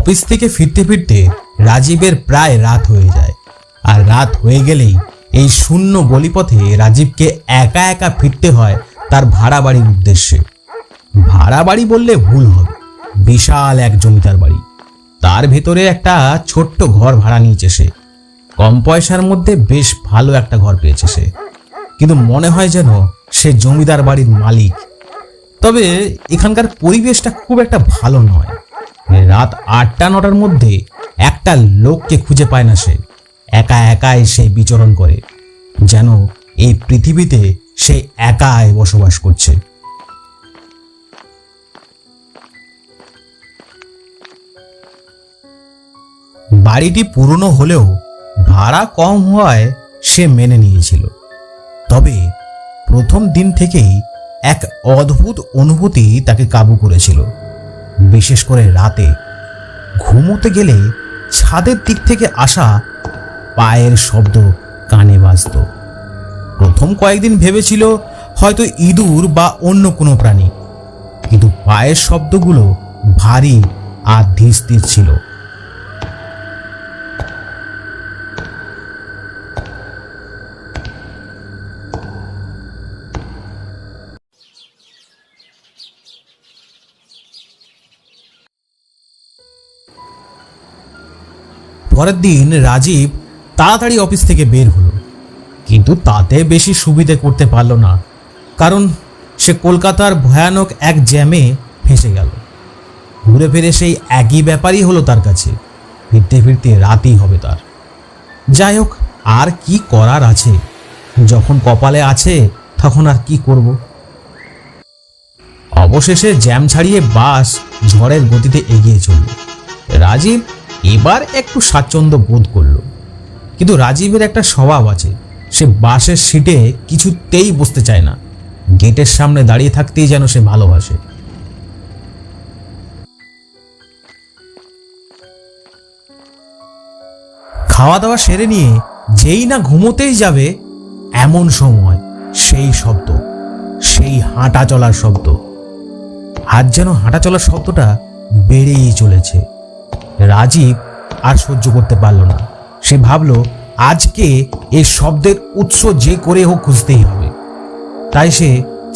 Office থেকে ফিরতে ফিরতে রাজীবের প্রায় রাত হয়ে যায়। আর রাত হয়ে গেলেই এই শূন্য গলিপথে রাজীবকে একা একা ফিরতে হয় তার ভাড়া বাড়ির উদ্দেশ্যে। ভাড়া বাড়ি বললে ভুল হবে, বিশাল এক জমিদার বাড়ি। তার ভেতরে একটা ছোট্ট ঘর ভাড়া নিয়েছে সে। কম পয়সার মধ্যে বেশ ভালো একটা ঘর পেয়েছে সে, কিন্তু মনে হয় যেন সে জমিদার বাড়ির মালিক। তবে এখানকার পরিবেশটা খুব একটা ভালো নয়। রাত 8টা-9টার মধ্যে একটা লোককে খুঁজে পায় না সে। একা একাই সে বিচরণ করে, যেন এই পৃথিবীতে সে একাই বসবাস করছে। বাড়িটি পুরনো হলেও ভাড়া কম হওয়ায় সে মেনে নিয়েছিল। তবে প্রথম দিন থেকেই এক অদ্ভুত অনুভূতি তাকে কাবু করেছিল। বিশেষ করে রাতে ঘুমোতে গেলে ছাদের দিক থেকে আসা পায়ের শব্দ কানে বাজত। প্রথম কয়েকদিন ভেবেছিল হয়তো ইঁদুর বা অন্য কোনো প্রাণী, কিন্তু পায়ের শব্দগুলো ভারী আর ধীর স্থির ছিল। পরের দিন রাজীব তাড়াতাড়ি অফিস থেকে বের হলো, কিন্তু তাতে বেশি সুবিধে করতে পারল না, কারণ সে কলকাতার ভয়ানক এক জ্যামে ফেঁসে গেল। ঘুরে ফিরে সেই একই ব্যাপারই হলো তার কাছে। ফিরতে ফিরতে রাতই হবে তার। যাই হোক, আর কি করার আছে, যখন কপালে আছে তখন আর কি করব। অবশেষে জ্যাম ছাড়িয়ে বাস ঝড়ের গতিতে এগিয়ে চলল। রাজীব এবার একটু স্বাচ্ছন্দ্য বোধ করল, কিন্তু রাজীবের একটা স্বভাব আছে, সে বাসের সিটে কিছুতেই বসতে চায় না। গেটের সামনে দাঁড়িয়ে থাকতেই যেন সে ভালোবাসে। খাওয়া দাওয়া সেরে নিয়ে যেই না ঘুমোতেই যাবে, এমন সময় সেই শব্দ, সেই হাঁটা চলার শব্দ। আজ যেন হাঁটা চলার শব্দটা বেড়েই চলেছে। রাজীব আর সহ্য করতে পারল না। সে ভাবল আজকে এই শব্দের উৎস যে করে হোক খুঁজতেই হবে। তাই সে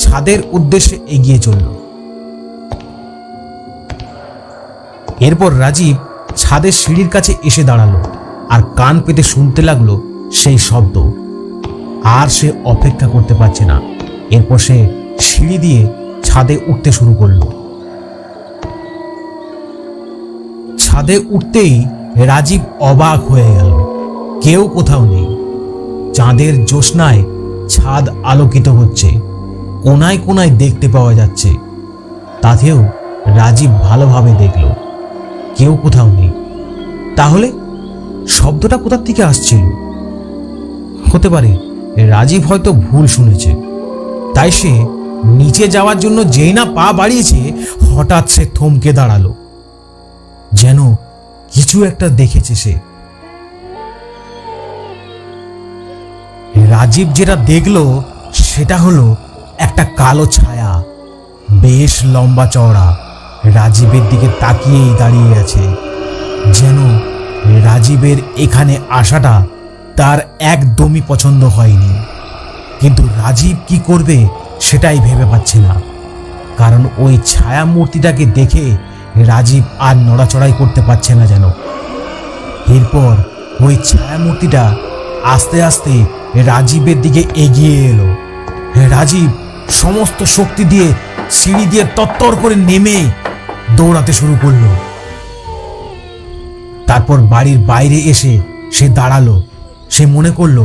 ছাদের উদ্দেশ্যে এগিয়ে চলল। এরপর রাজীব ছাদের সিঁড়ির কাছে এসে দাঁড়ালো আর কান পেতে শুনতে লাগলো সেই শব্দ। আর সে অপেক্ষা করতে পারছে না। এরপর সে সিঁড়ি দিয়ে ছাদে উঠতে শুরু করলো। ছাদে উঠতেই রাজীব অবাক হয়ে গেল। কেউ কোথাও নেই। চাঁদের জ্যোৎস্নায় ছাদ আলোকিত হচ্ছে, কোনায় কোনায় দেখতে পাওয়া যাচ্ছে। তাতেও রাজীব ভালোভাবে দেখল কেউ কোথাও নেই। তাহলে শব্দটা কোথা থেকে আসছিল? হতে পারে রাজীব হয়তো ভুল শুনেছে। তাই সে নিচে যাওয়ার জন্য যেই না পা বাড়িয়েছে, হঠাৎ সে থমকে দাঁড়ালো, যেন কিছু একটা দেখেছে সে। রাজীব যেটা দেখলো সেটা হলো একটা কালো ছায়া, বেশ লম্বা চওড়া, রাজীবের দিকে তাকিয়েই দাঁড়িয়ে আছে। যেন রাজীবের এখানে আসাটা তার একদমই পছন্দ হয়নি, কিন্তু রাজীব কি করবে সেটাই ভেবে পাচ্ছে না। কারণ ওই ছায়া মূর্তিটাকে দেখে রাজীব আর নড়াচড়াই করতে পারছে না যেন। এরপর ওই ছায়া মূর্তিটা আস্তে আস্তে রাজীবের দিকে এগিয়ে এলো। রাজীব সমস্ত শক্তি দিয়ে সিঁড়ি দিয়ে তত্তর করে নেমে দৌড়াতে শুরু করলো। তারপর বাড়ির বাইরে এসে সে দাঁড়ালো। সে মনে করলো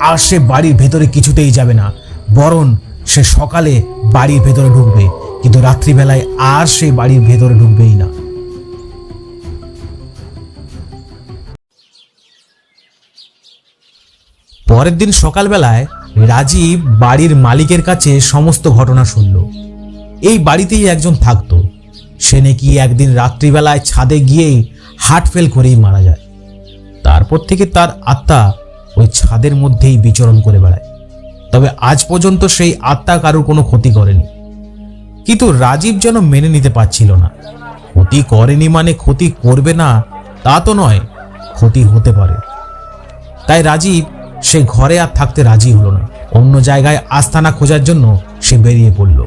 আর সে বাড়ির ভেতরে কিছুতেই যাবে না, বরং সে সকালে বাড়ির ভেতরে ঢুকবে, কিন্তু রাত্রিবেলায় আর সে বাড়ির ভেতরে ঢুকবেই না। পরের দিন সকালবেলায় রাজীব বাড়ির মালিকের কাছে সমস্ত ঘটনা শুনল। এই বাড়িতেই একজন থাকতো, সে নাকি একদিন রাত্রিবেলায় ছাদে গিয়েই হার্ট ফেল করেই মারা যায়। তারপর থেকে তার আত্মা ওই ছাদের মধ্যেই বিচরণ করে বেড়ায়। তবে আজ পর্যন্ত সেই আত্মা কারোর কোনো ক্ষতি করেনি। কিন্তু রাজীব যেন মেনে নিতে পারছিল না। ক্ষতি করেনি মানে ক্ষতি করবে না তা তো নয়, ক্ষতি হতে পারে। তাই রাজীব সে ঘরে আর থাকতে রাজি হলো না। অন্য জায়গায় আস্তানা খোঁজার জন্য সে বেরিয়ে পড়ল।